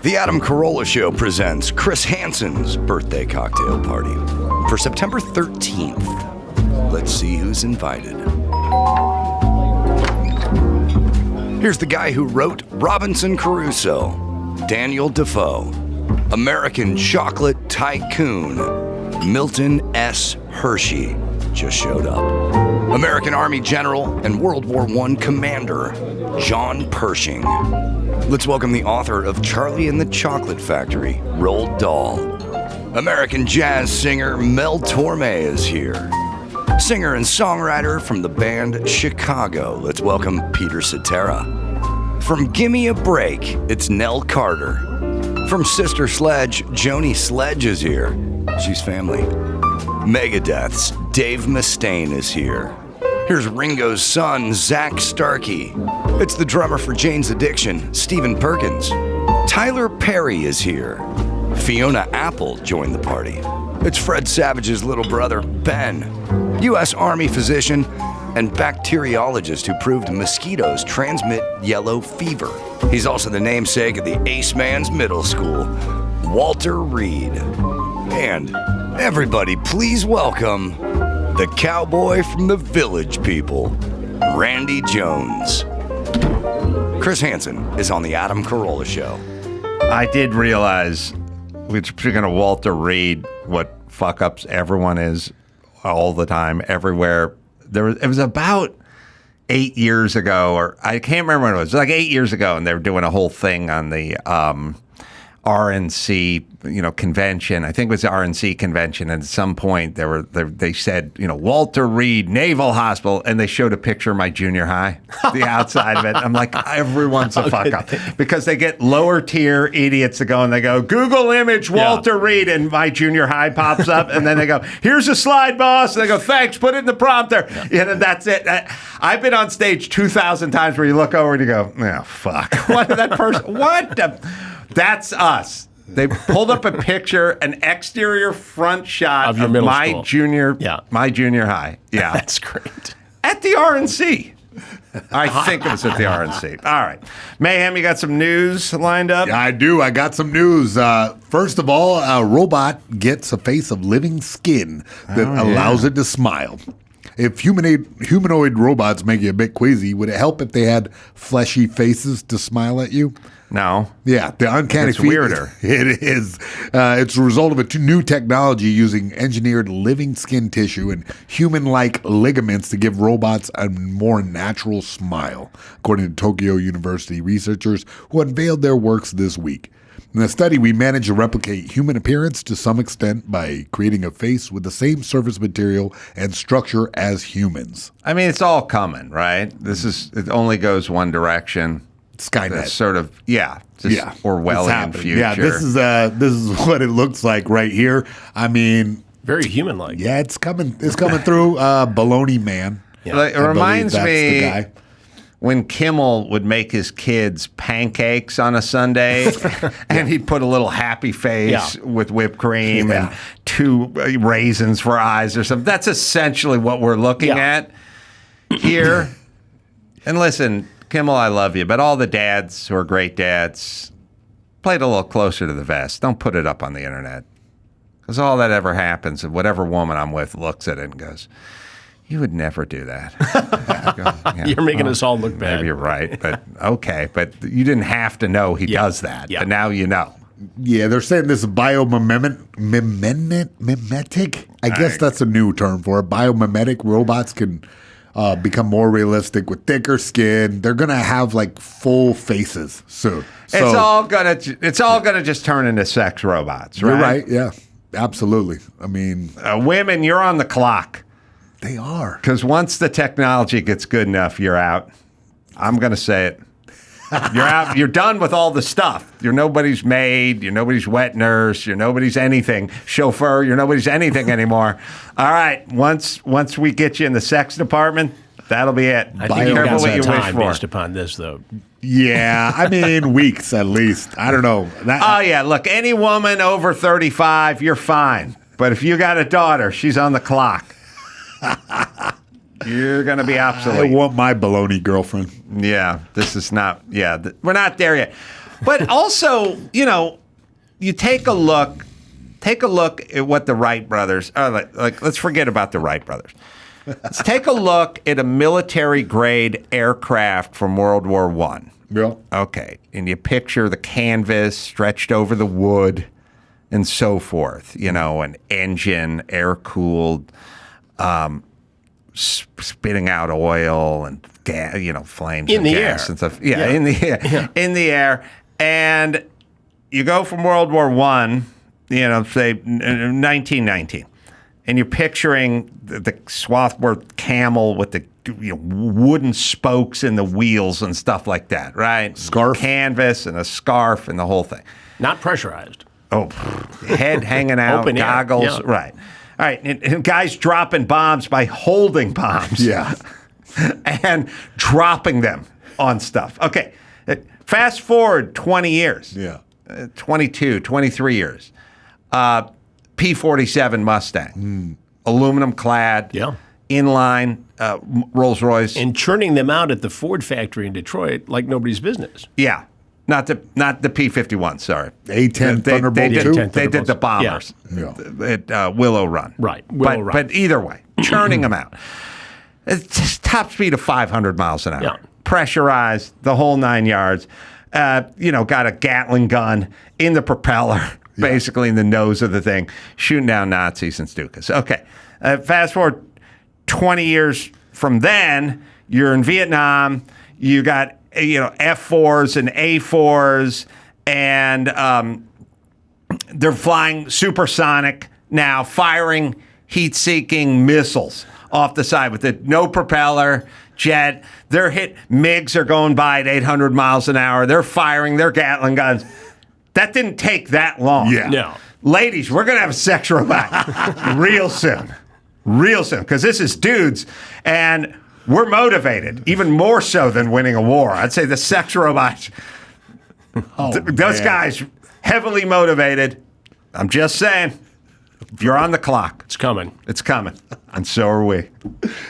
The Adam Carolla Show presents Chris Hansen's birthday cocktail party for September 13th. Let's see who's invited. Here's the guy who wrote Robinson Crusoe, Daniel Defoe, American Chocolate Tycoon, Milton S. Hershey just showed up. American Army General and World War I Commander, John Pershing. Let's welcome the author of Charlie and the Chocolate Factory, Roald Dahl. American jazz singer Mel Torme is here. Singer and songwriter from the band Chicago, let's welcome Peter Cetera. From Gimme a Break, it's Nell Carter. From Sister Sledge, Joni Sledge is here. She's family. Megadeth's Dave Mustaine is here. Here's Ringo's son, Zach Starkey. It's the drummer for Jane's Addiction, Stephen Perkins. Tyler Perry is here. Fiona Apple joined the party. It's Fred Savage's little brother, Ben, U.S. Army physician and bacteriologist who proved mosquitoes transmit yellow fever. He's also the namesake of the Ace Man's Middle School, Walter Reed. And everybody, please welcome the cowboy from the Village People, Randy Jones. Chris Hansen is on the Adam Carolla Show. I did realize, speaking of Walter Reed, what fuck-ups everyone is all the time, everywhere. It was about 8 years ago, or I can't remember when it was. It was like 8 years ago, and they were doing a whole thing on the RNC, convention. I think it was the RNC convention. And at some point, they said, Walter Reed Naval Hospital, and they showed a picture of my junior high, the outside of it. I'm like, everyone's a fuck up because they get lower tier idiots to go and they go Google image Walter Reed, and my junior high pops up, and then they go, here's a slide, boss. And they go, thanks, put it in the prompter, and that's it. I've been on stage 2,000 times where you look over and you go, oh fuck, what that person? What? That's us. They pulled up a picture, an exterior front shot of my junior high. Yeah, that's great. At the RNC. I think it was at the RNC. All right. Mayhem, you got some news lined up? Yeah, I do. I got some news. First of all, a robot gets a face of living skin that allows it to smile. If humanoid robots make you a bit queasy, would it help if they had fleshy faces to smile at you? No. Yeah, the uncanny It's weirder. It is. It's a result of a new technology using engineered living skin tissue and human-like ligaments to give robots a more natural smile, according to Tokyo University researchers who unveiled their works this week. In the study, we managed to replicate human appearance to some extent by creating a face with the same surface material and structure as humans. I mean, it's all coming, right? It only goes one direction. Skynet. Sort of, Orwellian future. Yeah, this is what it looks like right here. I mean, very human-like. Yeah, it's coming. It's coming through. Baloney Man. Yeah. It reminds me when Kimmel would make his kids pancakes on a Sunday, and he'd put a little happy face with whipped cream and 2 raisins for eyes or something. That's essentially what we're looking at here. And listen, Kimmel, I love you, but all the dads who are great dads, play it a little closer to the vest. Don't put it up on the internet. Because all that ever happens, and whatever woman I'm with looks at it and goes, you would never do that. You're making us all look bad. Maybe you're right, but okay. But you didn't have to know he does that, but now you know. Yeah, they're saying this biomimetic. I guess that's a new term for it. Biomimetic robots can become more realistic with thicker skin. They're gonna have like full faces soon. It's all gonna just turn into sex robots, right? You're right. Yeah, absolutely. I mean, women, you're on the clock. They are. Because once the technology gets good enough, you're out. I'm gonna say it. You're out. You're done with all the stuff. You're nobody's maid. You're nobody's wet nurse. You're nobody's anything. Chauffeur. You're nobody's anything anymore. All right. Once we get you in the sex department, that'll be it. I think you've got some time based upon this, though. Yeah, I mean weeks at least. I don't know. Look, any woman over 35, you're fine. But if you got a daughter, she's on the clock. You're going to be obsolete. I want my baloney girlfriend. Yeah, this is not, we're not there yet. But also, you take a look at what the Wright brothers are like. Let's forget about the Wright brothers. Let's take a look at a military-grade aircraft from World War I. Yeah. Okay, and you picture the canvas stretched over the wood and so forth, an engine, air-cooled, spitting out oil and gas, flames in and the gas air. and stuff. Yeah, in the air. Yeah. In the air. And you go from World War I, say 1919, and you're picturing the Swarthmore camel with the wooden spokes in the wheels and stuff like that, right? Scarf. Canvas and a scarf and the whole thing. Not pressurized. Oh, head hanging out, Open air, goggles, yeah. right. All right, and guys dropping bombs by holding bombs. Yeah. And dropping them on stuff. Okay, fast forward 20 years. Yeah. 22, 23 years. P-47 Mustang, aluminum clad, Yeah. inline Rolls Royce. And churning them out at the Ford factory in Detroit like nobody's business. Yeah, not the P-51. Sorry, A-10 Thunderbolt they II. did the bombers at Willow Run. Right, Willow Run. But either way, churning them out. It's top speed of 500 miles an hour. Yeah. Pressurized, the whole 9 yards. Got a Gatling gun in the propeller, basically in the nose of the thing, shooting down Nazis and Stukas. Okay, fast forward 20 years from then, you're in Vietnam. You got F4s and A4s, and they're flying supersonic now, firing heat-seeking missiles off the side with no propeller, jet. They're hit. MiGs are going by at 800 miles an hour. They're firing their Gatling guns. That didn't take that long. Yeah. No. Ladies, we're going to have a sex robot real soon. Real soon. Because this is dudes, and we're motivated, even more so than winning a war. I'd say the sex robots, those guys, heavily motivated. I'm just saying. You're on the clock. It's coming. It's coming. And so are we.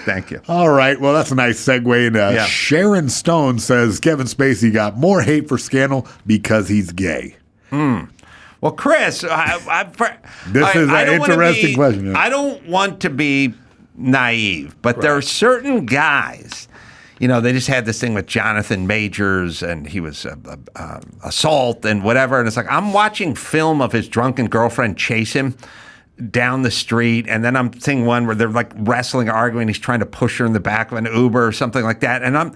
Thank you. All right. Well, that's a nice segue. And Sharon Stone says Kevin Spacey got more hate for Scandal because he's gay. Well, Chris, This is an interesting question. Yeah. I don't want to be naive, but there are certain guys, they just had this thing with Jonathan Majors, and he was assault and whatever. And it's like, I'm watching film of his drunken girlfriend chase him down the street, and then I'm seeing one where they're like wrestling, arguing. He's trying to push her in the back of an Uber or something like that. And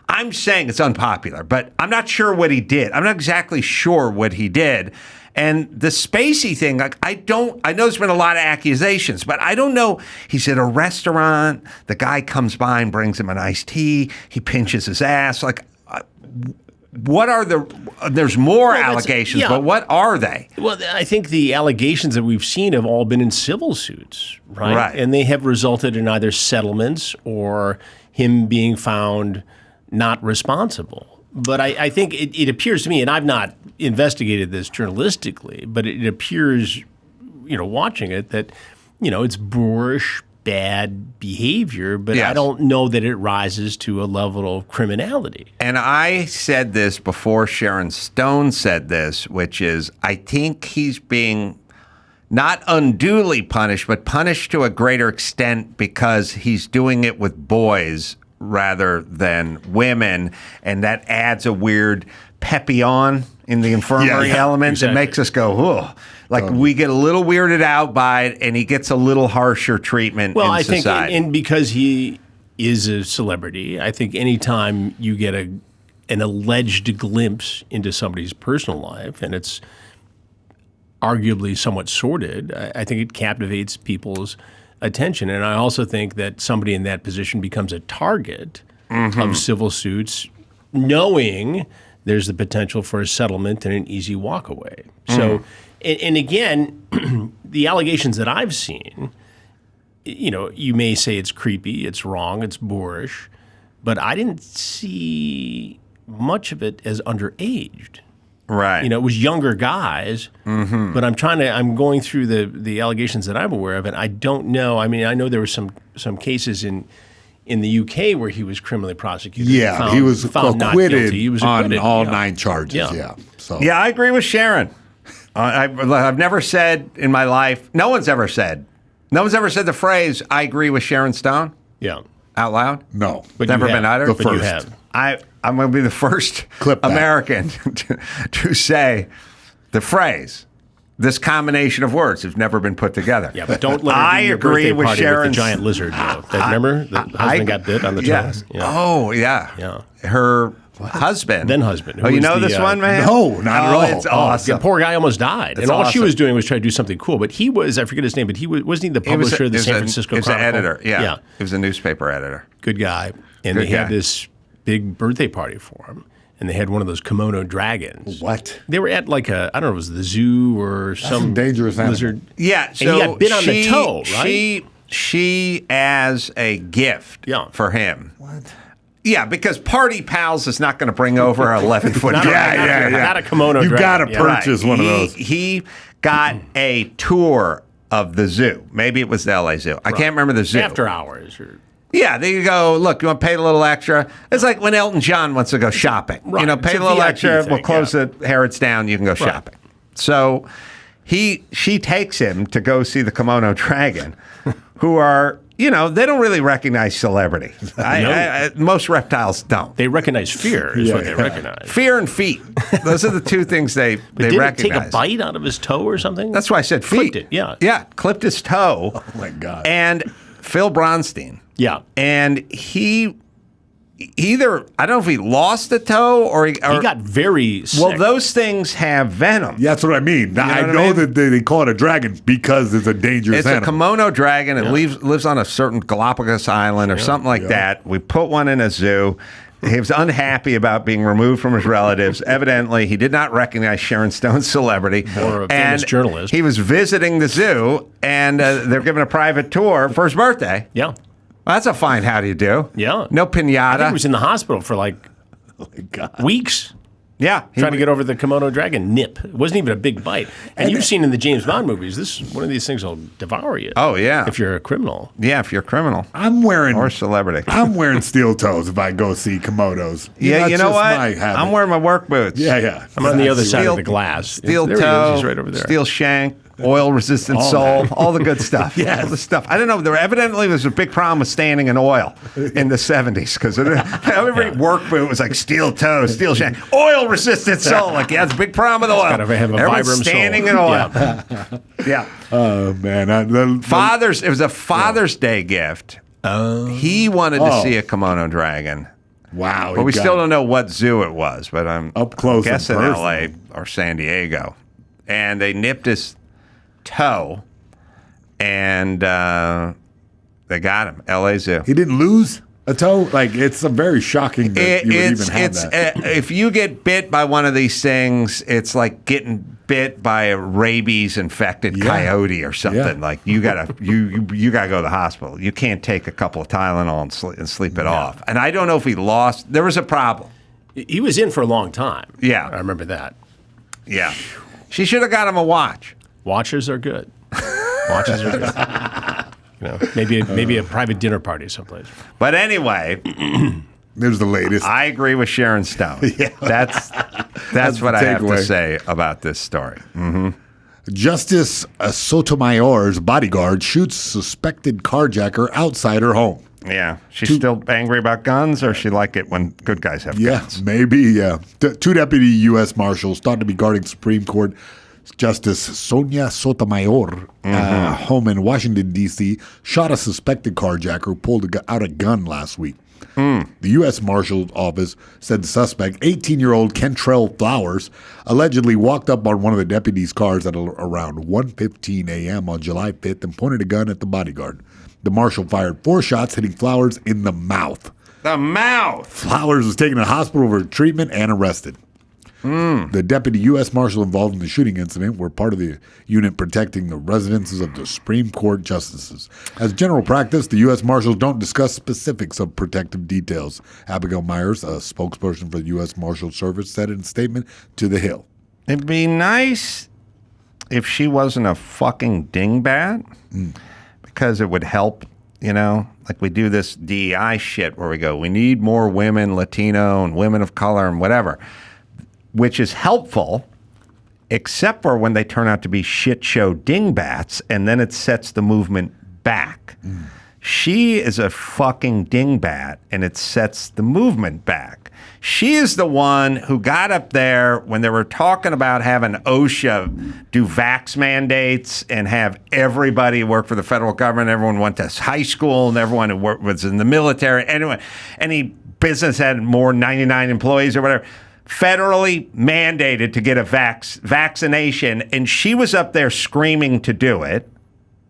I'm saying it's unpopular, but I'm not sure what he did. I'm not exactly sure what he did. And the Spacey thing, like, I know there's been a lot of accusations, but I don't know. He's at a restaurant. The guy comes by and brings him an iced tea. He pinches his ass. Like, what are there's more allegations, but what are they? Well, I think the allegations that we've seen have all been in civil suits, right? Right. And they have resulted in either settlements or him being found not responsible. But I think it appears to me, and I've not investigated this journalistically, but it appears, watching it, that, it's boorish, bad behavior, but I don't know that it rises to a level of criminality. And I said this before Sharon Stone said this, which is, I think he's being not unduly punished, but punished to a greater extent because he's doing it with boys rather than women, and that adds a weird peppy-on in the infirmary element that makes us go, oh. Like, we get a little weirded out by it, and he gets a little harsher treatment in society. Well, I think, and because he is a celebrity, I think anytime you get an alleged glimpse into somebody's personal life, and it's arguably somewhat sordid, I think it captivates people's attention. And I also think that somebody in that position becomes a target of civil suits, knowing there's the potential for a settlement and an easy walkaway. So, and again, the allegations that I've seen, you may say it's creepy, it's wrong, it's boorish, but I didn't see much of it as underaged. Right. It was younger guys, but I'm going through the allegations that I'm aware of, and I don't know. I mean, I know there were some cases in in the UK where he was criminally prosecuted. Yeah, he was found not acquitted guilty. He was on acquitted, all yeah. 9 charges. Yeah. Yeah. So Yeah, I agree with Sharon. I've never said in my life, no one's ever said the phrase, I agree with Sharon Stone Yeah. out loud. no, But Never you been have. uttered? The But you first. have. I'm going to be the first Clip that. American to say the phrase, this combination of words have never been put together. Yeah, but don't let her I do your agree birthday with party Sharon's- with the giant lizard. Remember? The husband got bit on the Yes. toes. Yeah. Oh, yeah. Yeah. Her husband. Then husband. Oh, who you was know the, this one, man? No, not at all. It's awesome. The poor guy almost died. That's and all she awesome. was doing was trying to do something cool. But he was, I forget his name, but wasn't he the publisher of the San Francisco He was an Chronicle? editor. Yeah. Yeah. He was a newspaper editor. Good guy. And Good they had guy. this big birthday party for him. And they had one of those kimono dragons. What? They were at like I don't know, it was the zoo or some a dangerous animal. lizard. Yeah, so And he got bit on the toe, right? She as a gift Yeah. for him. What? Yeah, because Party Pals is not going to bring over an 11-foot Not dragon. not a kimono You dragon. got to Yeah. purchase one of those. He got a tour of the zoo. Maybe it was the LA Zoo. I can't remember the zoo. After hours. Or, Yeah, there you go. Look, you want to pay a little extra? It's like when Elton John wants to go shopping. Right. You know, It's pay a a little VIP extra. thing, We'll close yeah. the Harrods down. You can go shopping. So she takes him to go see the kimono dragon, who are, you know, they don't really recognize celebrity. Most reptiles don't. they recognize fear is what they Yeah. recognize. Fear and feet. Those are the two things they Did it recognize. take a bite out of his toe or something? That's why I said feet. Clipped it, yeah. Yeah, clipped his toe. Oh my God. And Phil Bronstein. Yeah. And he either, I don't know if he lost the toe or he He got very sick. well, those things have venom. Yeah, that's what I mean. I what I know mean? that they call it a dragon because it's a dangerous It's a animal. kimono dragon. It lives on a certain Galapagos island or something like that. We put one in a zoo. He was unhappy about being removed from his relatives. Evidently, he did not recognize Sharon Stone's celebrity. Or a famous journalist. He was visiting the zoo, and they're giving a private tour for his birthday. Yeah. Well, that's a fine how do you do. Yeah. No I think pinata. he was in the hospital for like weeks yeah. trying to get over the kimono dragon nip. It wasn't even a big bite. And you've seen in the James Bond movies, this one of these things will devour you. Oh, yeah. If you're a criminal. Yeah, if you're a criminal I'm wearing or a celebrity. I'm wearing steel toes if I go see komodos. Yeah, That's you know just what? my habit. I'm wearing my work boots. Yeah. I'm on the other side Steel- of the glass. Steel there he is. toe, He's right over there. steel shank, oil-resistant sole, all the good stuff. All the stuff. I don't know. There evidently was a big problem with standing in oil in the 70s because every work boot was like steel toe, steel shank, oil-resistant sole. Like, yeah, it's a big problem with oil. gotta have a Everyone's Vibram standing sole. in oil. Yeah. Oh man, It was a Father's Day gift. He wanted to see a kimono dragon. wow. But we still don't know what zoo it was, but I'm Up close and guessing personal. L.A. or San Diego. And they nipped his toe, and they got him. L.A. Zoo. He didn't lose a toe. Like it's a very shocking that you would even have that. If you get bit by one of these things, it's like getting bit by a rabies-infected coyote or something. Yeah. Like you gotta you gotta go to the hospital. You can't take a couple of Tylenol and sleep it off. And I don't know if he lost. There was a problem. He was in for a long time. Yeah. I remember that. Yeah, she should have got him a watch. Watches are good. Watches are good. You know, maybe a private dinner party someplace. But anyway, There's the latest. I agree with Sharon Stone. That's what the I have to takeaway. say about this story. Justice Sotomayor's bodyguard shoots suspected carjacker outside her home. Yeah, she's still angry about guns, or she like it when good guys have Yeah, guns. maybe. Yeah. Two deputy U.S. Marshals thought to be guarding Supreme Court Justice Sonia Sotomayor home in Washington, D.C., shot a suspected carjacker who pulled out a gun last week. The U.S. Marshal's Office said the suspect, 18-year-old Kentrell Flowers, allegedly walked up on one of the deputies' cars at around 1:15 a.m. on July 5th and pointed a gun at the bodyguard. The marshal fired 4 shots, hitting Flowers in the mouth. The mouth. Flowers was taken to the hospital for treatment and arrested. The deputy U.S. Marshal involved in the shooting incident were part of the unit protecting the residences of the Supreme Court justices. As general practice, the U.S. Marshals don't discuss specifics of protective details. Abigail Myers, a spokesperson for the U.S. Marshal Service, said in a statement to The Hill. It'd be nice if she wasn't a fucking dingbat, because it would help you know, like we do this DEI shit where we go, we need more women, Latino and women of color and whatever, which is helpful, except for when they turn out to be shit show dingbats, and then it sets the movement back. She is a fucking dingbat, and it sets the movement back. She is the one who got up there when they were talking about having OSHA do vax mandates and have everybody work for the federal government. Everyone went to high school, and everyone who was in the military. Anyway, any business had more 99 employees or whatever. Federally mandated to get a vaccination, and she was up there screaming to do it.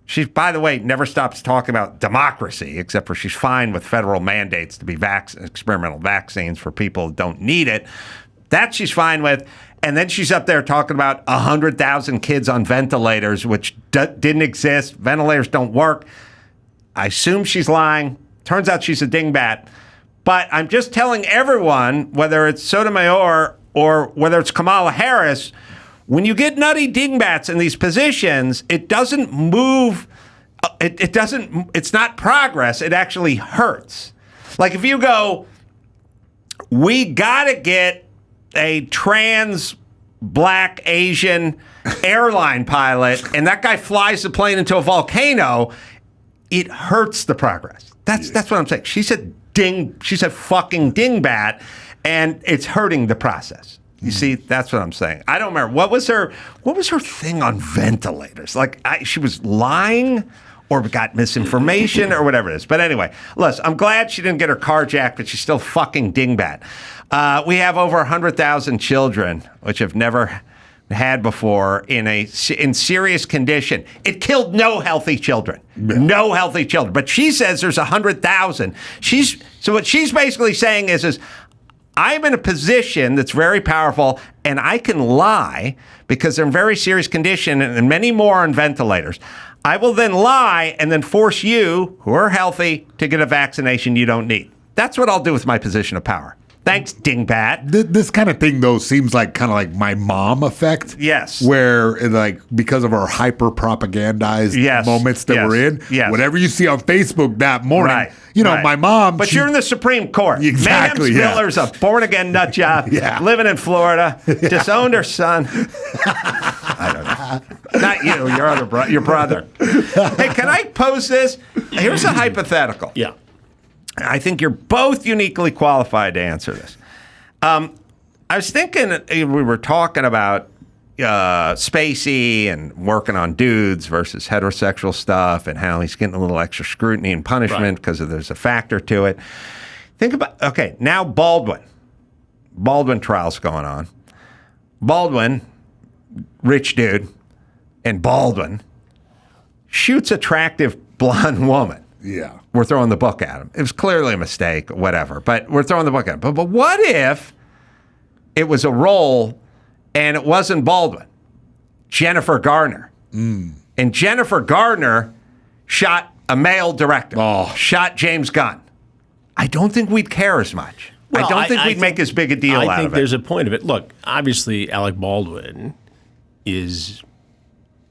She, by the way, never stops talking about democracy, except for she's fine with federal mandates to be experimental vaccines for people who don't need it. That she's fine with. And then she's up there talking about 100,000 kids on ventilators, which didn't exist. Ventilators don't work. I assume she's lying. Turns out she's a dingbat. But I'm just telling everyone, whether it's Sotomayor or whether it's Kamala Harris, when you get nutty dingbats in these positions, it doesn't move. It's not progress. It actually hurts. Like if you go, we got to get a trans black Asian airline pilot, and that guy flies the plane into a volcano, it hurts the progress. That's what I'm saying. She's a fucking dingbat, and it's hurting the process. You see, that's what I'm saying. I don't remember. What was her thing on ventilators? Like, she was lying or got misinformation or whatever it is. But anyway, listen, I'm glad she didn't get her carjacked, but she's still fucking dingbat. We have over 100,000 children, which have never had before, in serious condition. It killed no healthy children. No healthy children. But she says there's 100,000. So what she's basically saying is I'm in a position that's very powerful, and I can lie because they're in very serious condition and many more on ventilators. I will then lie and then force you, who are healthy, to get a vaccination you don't need. That's what I'll do with my position of power. Thanks, dingbat. This kind of thing, though, seems like kind of like my mom effect. Yes. Where, like, because of our hyper-propagandized moments that we're in, whatever you see on Facebook that morning, my mom... But you're in the Supreme Court. Exactly, Mayhem Miller's a born-again nut job, living in Florida, disowned her son. I don't know. Not you, your brother. Hey, can I pose this? Here's a hypothetical. Yeah. I think you're both uniquely qualified to answer this. I was thinking we were talking about Spacey and working on dudes versus heterosexual stuff and how he's getting a little extra scrutiny and punishment because there's a factor to it. Think about, now Baldwin. Baldwin trial's going on. Baldwin, rich dude, and Baldwin shoots attractive blonde woman. Yeah. We're throwing the book at him. It was clearly a mistake, whatever, but we're throwing the book at him. But what if it was a role and it wasn't Baldwin? Jennifer Garner. And Jennifer Garner shot a male director, shot James Gunn. I don't think we'd care as much. Well, I don't think we'd make as big a deal out of it. I think there's a point of it. Look, obviously, Alec Baldwin is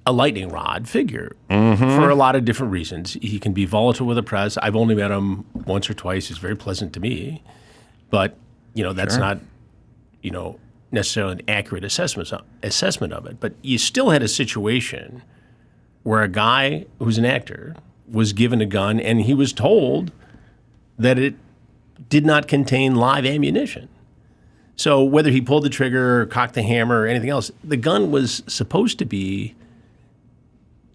a lightning rod figure for a lot of different reasons. He can be volatile with the press. I've only met him once or twice. He's very pleasant to me. But, that's not, necessarily an accurate assessment of it. But you still had a situation where a guy who's an actor was given a gun and he was told that it did not contain live ammunition. So whether he pulled the trigger or cocked the hammer or anything else, the gun was supposed to be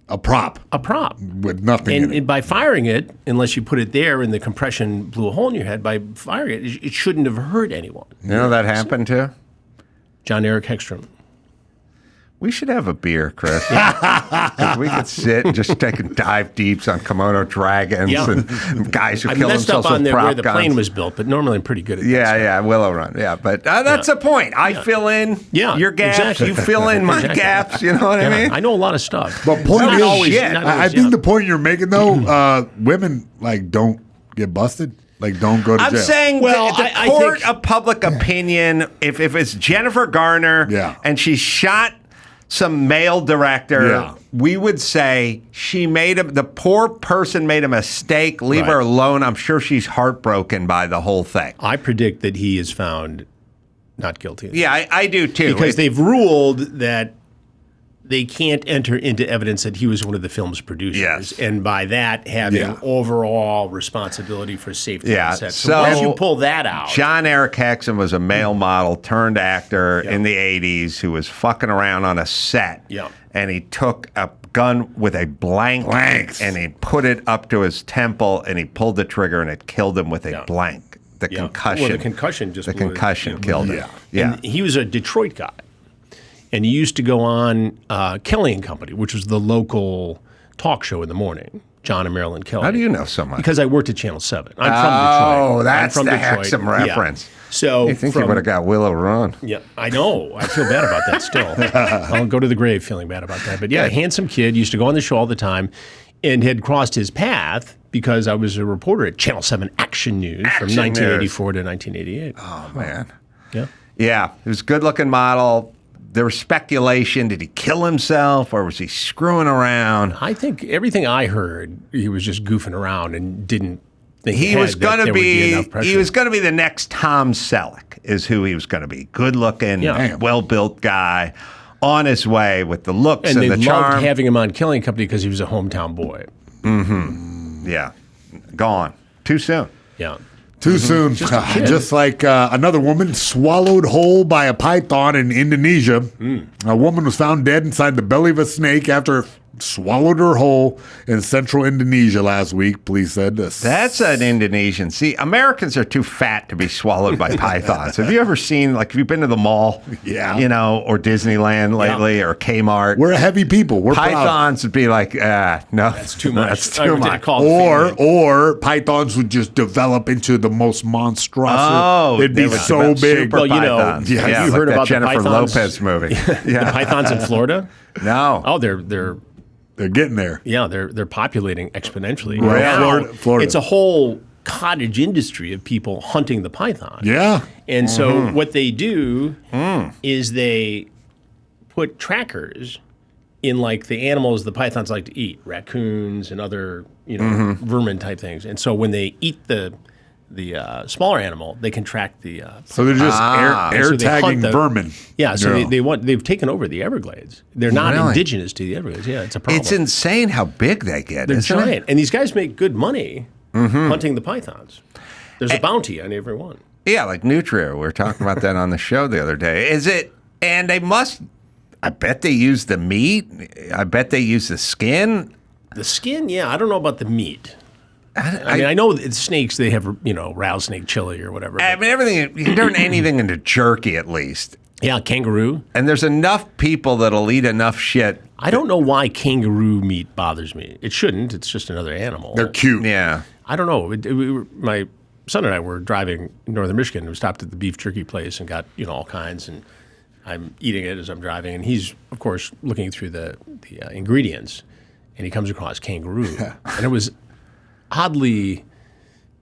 a prop. With nothing in it. And by firing it, unless you put it there and the compression blew a hole in your head, by firing it, it shouldn't have hurt anyone. You know that happened to? John Eric Heckstrom. We should have a beer, Chris. Because we could sit and just take dive deeps on Komodo dragons and guys who kill themselves with prop where the plane was built, but normally I'm pretty good at that. Yeah, Willow Run. Yeah, but that's the point. I fill in your gaps. Exactly. You fill in my gaps. You know what I mean? I know a lot of stuff. But point is, I think the point you're making, though, women don't get busted. Don't go to jail. I'm saying the court of public opinion, if it's Jennifer Garner and she shot some male director, Yeah. we would say the poor person made a mistake. Leave her Right. alone. I'm sure she's heartbroken by the whole thing. I predict that he is found not guilty. Yeah, I do too. Because they've ruled that they can't enter into evidence that he was one of the film's producers. Yes. And by that, having Yeah. overall responsibility for safety Yeah, on set. so- So once you pull that out. John Eric Hexum was a male model turned actor in the 80s who was fucking around on a set. Yeah. And he took a gun with a blank and he put it up to his temple and he pulled the trigger and it killed him with a blank. The Yeah. concussion. Well, the concussion just The blew it, concussion killed him. Yeah. Yeah. And he was a Detroit guy. And he used to go on Kelly and Company, which was the local talk show in the morning. John and Marilyn Kelly. How do you know so much? Because I worked at Channel 7. I'm from Detroit. Oh, that's I'm from the Detroit. Hexum reference. Yeah. So You think you would have got Willow Run? Yeah, I know. I feel bad about that still. I'll go to the grave feeling bad about that. But yeah, handsome kid, used to go on the show all the time and had crossed his path because I was a reporter at Channel 7 Action News from Action 1984 to 1988. Oh, man. Yeah. Yeah, he was a good-looking model. There was speculation. Did he kill himself or was he screwing around? I think everything I heard, he was just goofing around and didn't think He was going to be enough pressure. he was going to be the next Tom Selleck is who he was going to be. Good-looking, Yeah. well-built guy on his way with the looks and and, they the loved charm. having him on Killing Company because he was a hometown boy. Yeah. Gone. Too soon. Yeah. Too soon. Just like another woman swallowed whole by a python in Indonesia. A woman was found dead inside the belly of a snake after it swallowed her whole in central Indonesia last week, police said. That's an Indonesian. See, Americans are too fat to be swallowed by pythons. Have you ever seen, like, have you been to the mall? Yeah. You know, or Disneyland lately, or Kmart? We're a heavy people. We're proud. Pythons would be like, no. That's Too much. That's I too did much. call the family. Or pythons would just develop into the most monstrous. Oh, it'd they be would so develop big. super Well, you know, pythons. have you like heard that about the Jennifer pythons? Lopez movie? The pythons in Florida? No. Oh, they're They're getting there. yeah, they're populating exponentially. Right. Now, Florida. It's a whole cottage industry of people hunting the python. Yeah. And so what they do is they put trackers in like the animals the pythons like to eat, raccoons and other, vermin type things. And so when they eat the smaller animal, they can track the So they're just air So they hunt tagging the- vermin. yeah, so Yeah. they've taken over the Everglades. They're not Really? indigenous to the Everglades. Yeah, it's a problem. It's insane how big they get, They're isn't giant. it? And these guys make good money hunting the pythons. There's a bounty on every one. Yeah, like Nutria. We were talking about that on the show the other day. Is it? And they must. I bet they use the meat. I bet they use the skin. The skin, yeah, I don't know about the meat. I I know it's snakes, they have, rattlesnake chili or whatever. I but- mean, everything. You can turn anything into jerky at least. yeah, kangaroo. And there's enough people that'll eat enough shit. I don't know why kangaroo meat bothers me. It shouldn't. It's just another animal. They're cute. Yeah. I don't know. My son and I were driving in northern Michigan. We stopped at the beef jerky place and got all kinds. And I'm eating it as I'm driving, and he's of course looking through the ingredients, and he comes across kangaroo, and it was oddly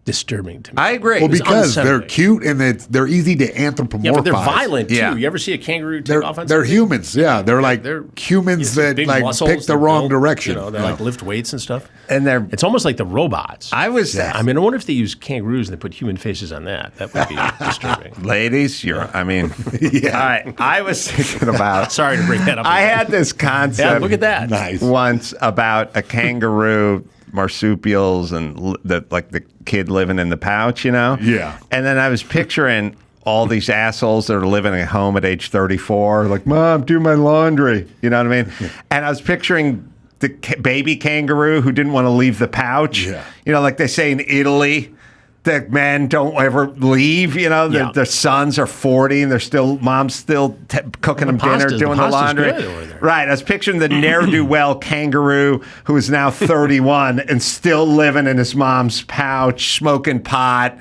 disturbing to me. I agree. Well, was because they're unsettling. cute and they're easy to anthropomorphize. Yeah, but they're violent too. Yeah. You ever see a kangaroo take They're, off on they're something? humans. Yeah, they're like They're humans that big like muscles, pick the they're wrong built, direction. They like lift weights and stuff. And they're. It's almost like the robots. I was. I mean, I wonder if they use kangaroos and they put human faces on that. That would be disturbing. Ladies, I mean. All right. I was thinking about. Sorry to bring that up. I again. had this concept. Yeah, look at that. Nice. Once about a kangaroo, marsupials, and the kid living in the pouch, Yeah. And then I was picturing all these assholes that are living at home at age 34, like, Mom, do my laundry. You know what I mean? And I was picturing the baby kangaroo who didn't want to leave the pouch. Yeah. Like they say in Italy, that men don't ever leave. Their sons are 40 and mom's still cooking them dinner, doing the pasta's laundry. good over there. Right. I was picturing the ne'er-do-well kangaroo who is now 31 and still living in his mom's pouch, smoking pot,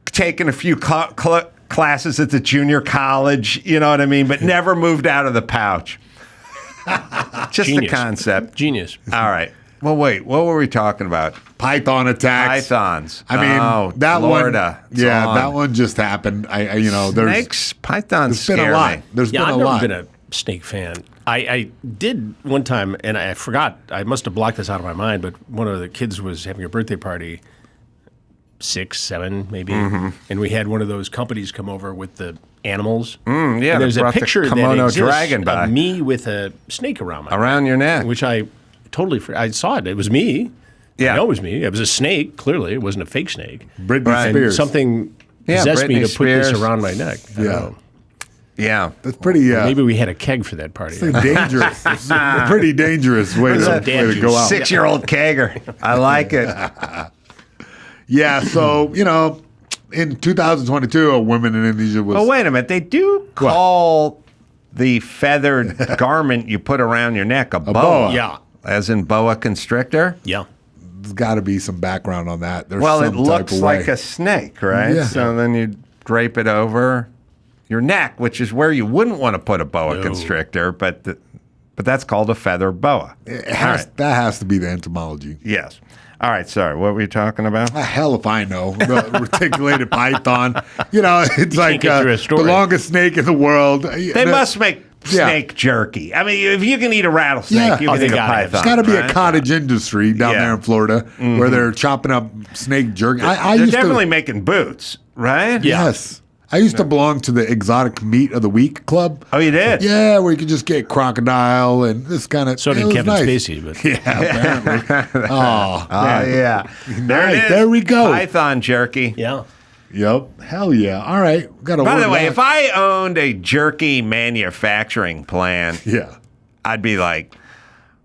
taking a few classes at the junior college, you know what I mean, but never moved out of the pouch. Just Genius. the concept. Genius. All right. Well, wait. What were we talking about? Python attacks. Pythons. I mean, that Florida. one. It's Yeah, on. that one just happened. There's Snakes, pythons been a scare lot. me. There's Yeah, been I've a never lot. been a snake fan. I did one time, and I forgot. I must have blocked this out of my mind, but one of the kids was having a birthday party, 6, 7 maybe, and we had one of those companies come over with the animals. Yeah, and they there's a brought the picture that kimono exists dragon by. of me with a snake around my Around your neck. which I totally I saw it. It was me. Yeah. I know it was me. It was a snake. Clearly, it wasn't a fake snake. Britney And Spears. something Yeah, possessed me Britney to put this Spears. around my neck. I don't Yeah. know. Yeah. That's pretty. Maybe we had a keg for that party. Dangerous. It's a pretty dangerous way Some to dad go juice. out. 6-year-old kegger. I like it. Yeah, so, in 2022, a woman in Indonesia was. Oh, wait a minute. They do call the feathered garment you put around your neck a boa. boa. Yeah. As in boa constrictor? Yeah. There's got to be some background on that. There's Well, it some type looks of like way. a snake, right? Yeah. So then you drape it over your neck, which is where you wouldn't want to put a boa constrictor, but that's called a feather boa. It has, That has to be the entomology. Yes. All right, sorry. What were you talking about? Hell if I know. The reticulated python. It's like get through a the story. longest snake in the world. They must make snake jerky. I mean, if you can eat a rattlesnake, Yeah. you Oh, can they eat a gotta have python. There's got to be right? a cottage industry down Yeah. there in Florida where they're chopping up snake jerky. I They're used definitely to. making boots, right? Yeah. Yes. I used to belong to the Exotic Meat of the Week Club. Oh, you did? Yeah, where you could just get crocodile and this kind of. So did Kevin Spacey. But Yeah, apparently. Oh, Yeah. There Nice. it is. There we go. Python jerky. yeah. Yep. Hell yeah. All right. Got to. By the way, if I owned a jerky manufacturing plant, Yeah. I'd be like,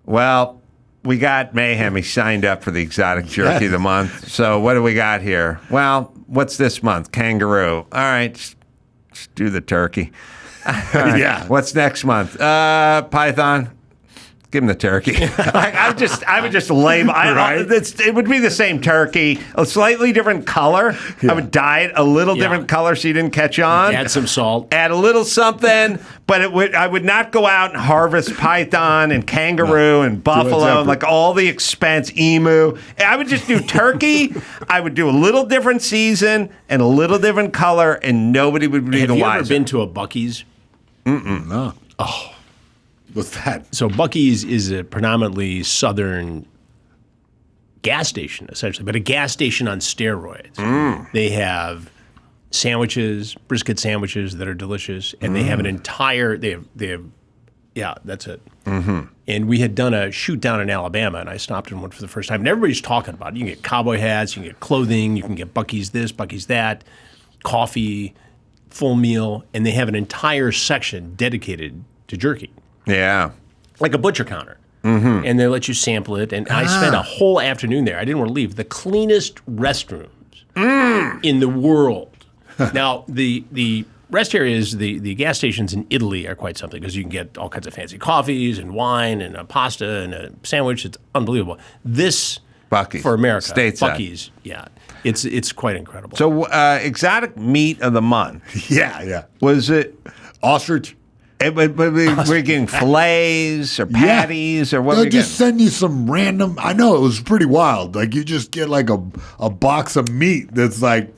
well, we got Mayhem. He signed up for the exotic jerky of the month. So what do we got here? Well, what's this month? Kangaroo. All right, just do the turkey. Yeah. What's next month? Python. Give him the turkey. I would just label. Right. It would be the same turkey, a slightly different color. I would dye it a little different color so you didn't catch on. Add some salt. Add a little something, but I would not go out and harvest python and kangaroo and buffalo and like all the expense, emu. I would just do turkey. I would do a little different season and a little different color, and nobody would be Have the you ever wiser. been to a Buc-ee's? No. Oh. What's that? So Buc-ee's is a predominantly southern gas station, essentially, but a gas station on steroids. They have sandwiches, brisket sandwiches that are delicious, and they have an entire. They have. Yeah, that's it. And we had done a shoot down in Alabama, and I stopped in one for the first time. And everybody's talking about it. You can get cowboy hats, you can get clothing, you can get Buc-ee's this, Buc-ee's that, coffee, full meal, and they have an entire section dedicated to jerky. Yeah. Like a butcher counter. And they let you sample it. And I spent a whole afternoon there. I didn't want to leave. The cleanest restrooms in the world. Now, the rest areas, the gas stations in Italy are quite something because you can get all kinds of fancy coffees and wine and a pasta and a sandwich. It's unbelievable. This, Buc-ee's. for America, Stateside. Buc-ee's, yeah. It's quite incredible. So exotic meat of the month, Yeah. was it? Ostrich. We're getting fillets or patties or what They'll we just send you some random. I know it was pretty wild. Like you just get like a box of meat that's like,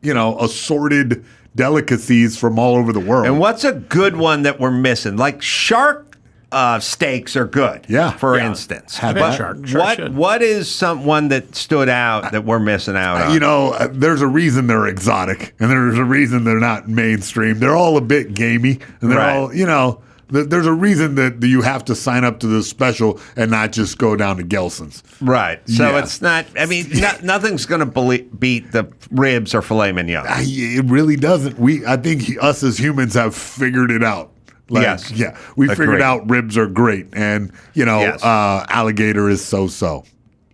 assorted delicacies from all over the world. And what's a good one that we're missing? Like shark steaks are good. Yeah. For Yeah. instance. I've had shark. Shark should. What is one that stood out that we're missing out on? There's a reason they're exotic, and there's a reason they're not mainstream. They're all a bit gamey, and they're Right. all, there's a reason that you have to sign up to this special and not just go down to Gelson's. Right. So Yeah. it's not. I mean, nothing's going to beat the ribs or filet mignon. It really doesn't. I think us as humans have figured it out. Yes. Yeah, we Agreed. figured out ribs are great, and Yes. alligator is so.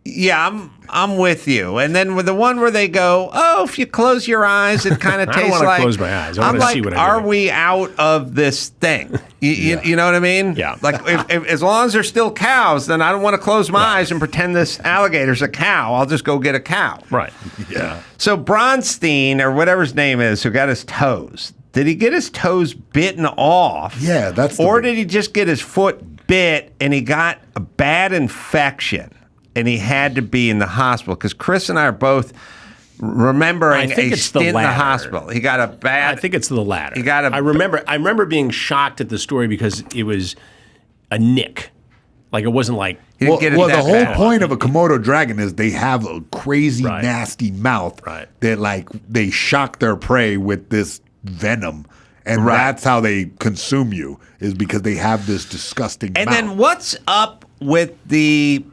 Yeah, I'm with you. And then with the one where they go, oh, if you close your eyes, it kind of I don't tastes wanna like. close my eyes. I I'm wanna like, see what I'm are doing. we out of this thing? You know what I mean? Yeah. Like, if as long as there's still cows, then I don't want to close my eyes and pretend this alligator's a cow. I'll just go get a cow. right. Yeah, So Bronstein, or whatever his name is, who got his toes, did he get his toes bitten off? Yeah, that's the Or big- did he just get his foot bit and he got a bad infection and he had to be in the hospital? Because Chris and I are both remembering I think a it's the stint in the latter. hospital. He got a bad. I think it's the latter. You gotta- I remember being shocked at the story because it was a nick. Like it wasn't like He didn't get it the that whole bad. point of a Komodo dragon is they have a crazy, Right. nasty mouth Right. that like they shock their prey with this venom, and that's how they consume you is because they have this disgusting And mouth. then what's up with the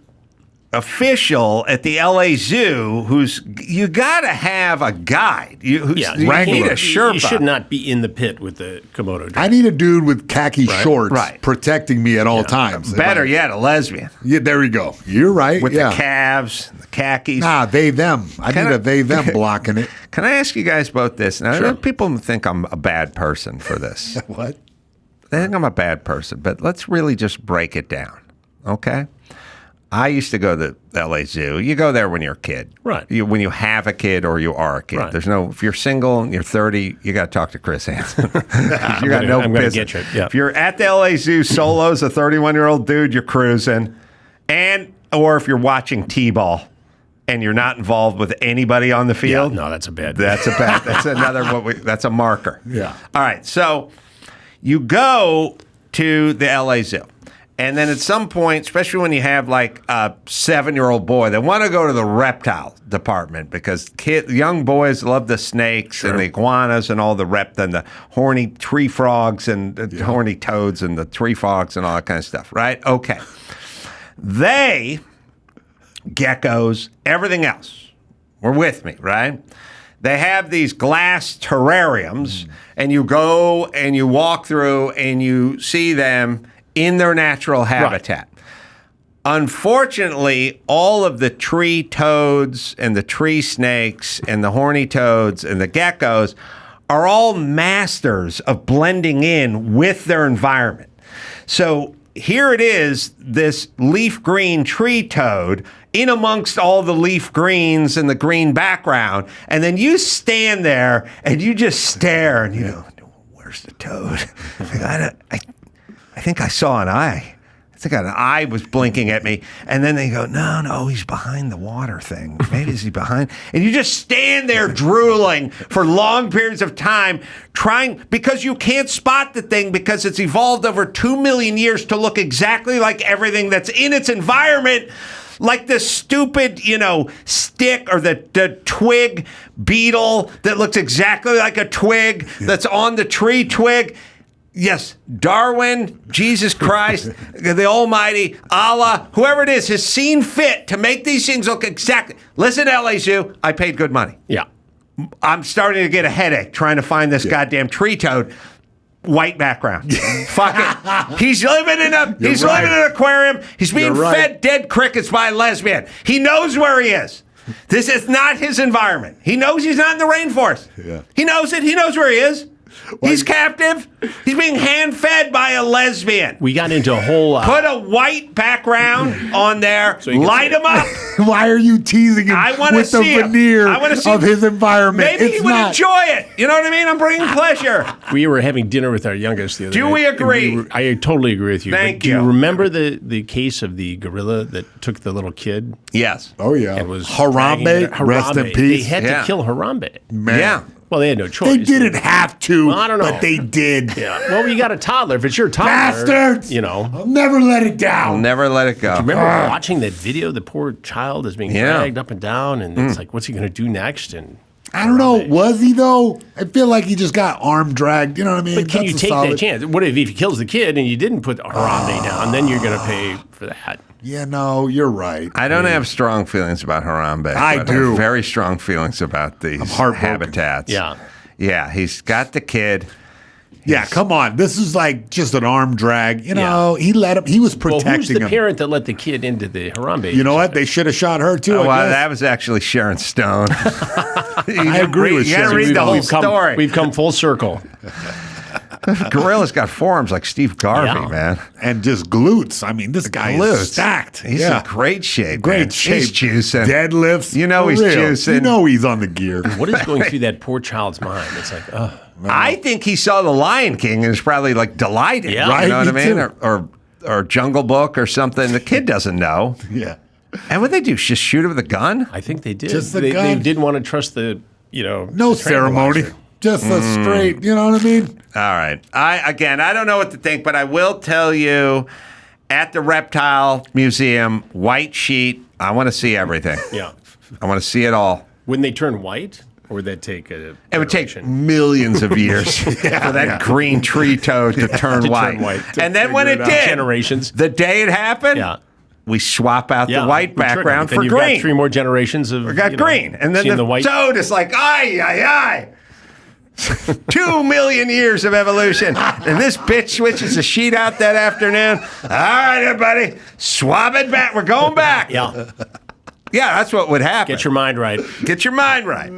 official at the LA Zoo who's you got to have a guide. You need Wrangler. a Sherpa. You should not be in the pit with the Komodo dragon. I need a dude with khaki shorts Right. protecting me at all times. Better yet, a lesbian Yeah, there we go. You're right. with yeah. the calves, the khakis. Nah, they them. I Can need I- a they them blocking it. Can I ask you guys both this? Now, people think I'm a bad person for this. What? They think I'm a bad person, but let's really just break it down, okay? I used to go to the LA Zoo. You go there when you're a kid. Right. When you have a kid or you are a kid. Right. There's no, if you're single and you're 30, you got to talk to Chris Hansen. 'Cause you got no I'm gonna business. get you, yeah. If you're at the LA Zoo solo as a 31-year-old dude, you're cruising. Or if you're watching T-ball and you're not involved with anybody on the field. No, that's a bad. That's another, that's a marker. Yeah. All right. So you go to the LA Zoo. And then at some point, especially when you have like a 7-year-old boy, they want to go to the reptile department because young boys love the snakes and the iguanas and all the and the horny tree frogs and the horny toads and the tree frogs and all that kind of stuff, right? Okay. Geckos, everything else. We're with me, right? They have these glass terrariums, and you go and you walk through and you see them in their natural habitat. Unfortunately, all of the tree toads and the tree snakes and the horny toads and the geckos are all masters of blending in with their environment. So here it is, this leaf green tree toad in amongst all the leaf greens and the green background. And then you stand there and you just stare and you go, where's the toad? I think I saw an eye. I think an eye was blinking at me. And then they go, no, he's behind the water thing. Maybe is he behind? And you just stand there drooling for long periods of time because you can't spot the thing because it's evolved over 2 million years to look exactly like everything that's in its environment. Like the stupid, stick or the twig beetle that looks exactly like a twig that's on the tree twig. Yes, Darwin, Jesus Christ, the Almighty, Allah, whoever it is, has seen fit to make these things look exactly. Listen, LA Zoo, I paid good money. Yeah. I'm starting to get a headache trying to find this goddamn tree toad. White background. Fuck it. He's living in an aquarium. He's being fed dead crickets by a lesbian. He knows where he is. This is not his environment. He knows he's not in the rainforest. Yeah. He knows it. He knows where he is. He's captive. He's being hand-fed by a lesbian. We got into a whole. Put a white background on there. Light him up. Why are you teasing him with the veneer of his environment? Maybe he would enjoy it. You know what I mean? I'm bringing pleasure. We were having dinner with our youngest the other Do night. we agree? I totally agree with you. Thank Do you. you remember the case of the gorilla that took the little kid? Yes. Oh, yeah. And was Harambe, dragging rest in Harambe. peace. They had Yeah. to kill Harambe. Man. Yeah. Well, they had no choice. They didn't have to, Well, I don't know. but they did. Yeah. Well, you got a toddler. If it's your toddler, Bastards! I'll never let it down. Never let it go. remember watching that video. The poor child is being dragged up and down, and it's like, what's he going to do next? And I don't know. Was he, though? I feel like he just got arm dragged. You know what I mean? but can That's you a take solid- that chance? What if he kills the kid and you didn't put Harambe down? Then you're going to pay for that. Yeah, no, you're right. I don't have strong feelings about Harambe. I but do. have very strong feelings about these heartbroken. habitats. Yeah. Yeah, he's got the kid. Yeah, come on. This is like just an arm drag. He let him. He was Well, protecting who's the him. parent that let the kid into the Harambe? You know what? They should have shot her too. Well, I guess. that was actually Sharon Stone. I agree with You got to Sharon. read the whole story. We've come full circle. Gorilla's got forearms like Steve Garvey, Yeah. man. And just glutes. I mean, this guy Glutes. is stacked. He's in great shape. Great man. shape. He's juicing. Deadlifts. You know for he's real. juicing. You know he's on the gear. What is going through that poor child's mind? It's like, I think he saw The Lion King and is probably like delighted. Yeah. You know Right, what I me mean? too. Or Jungle Book or something. The kid doesn't know. Yeah. And what they do? Just shoot him with a gun? I think they did. Just the they gun. didn't want to trust the, No ceremony. tranquilizer. Just a straight, you know what I mean? All right. I don't know what to think, but I will tell you, at the Reptile Museum, white sheet. I want to see everything. Yeah. I want to see it all. Wouldn't they turn white? Or would that take a It would take generation? millions of years for that green tree toad to turn white. And then when it did, generations. the day it happened, Yeah. we swap out Yeah, the white we trigger it. background Then for you've green. Got 3 more generations of We got green. And then seeing the white. toad is like, ay, ay, ay. 2 million years of evolution. And this bitch switches the sheet out that afternoon. All right, everybody, swap it back. We're going back. Yeah. Yeah, that's what would happen. Get your mind right. Get your mind right.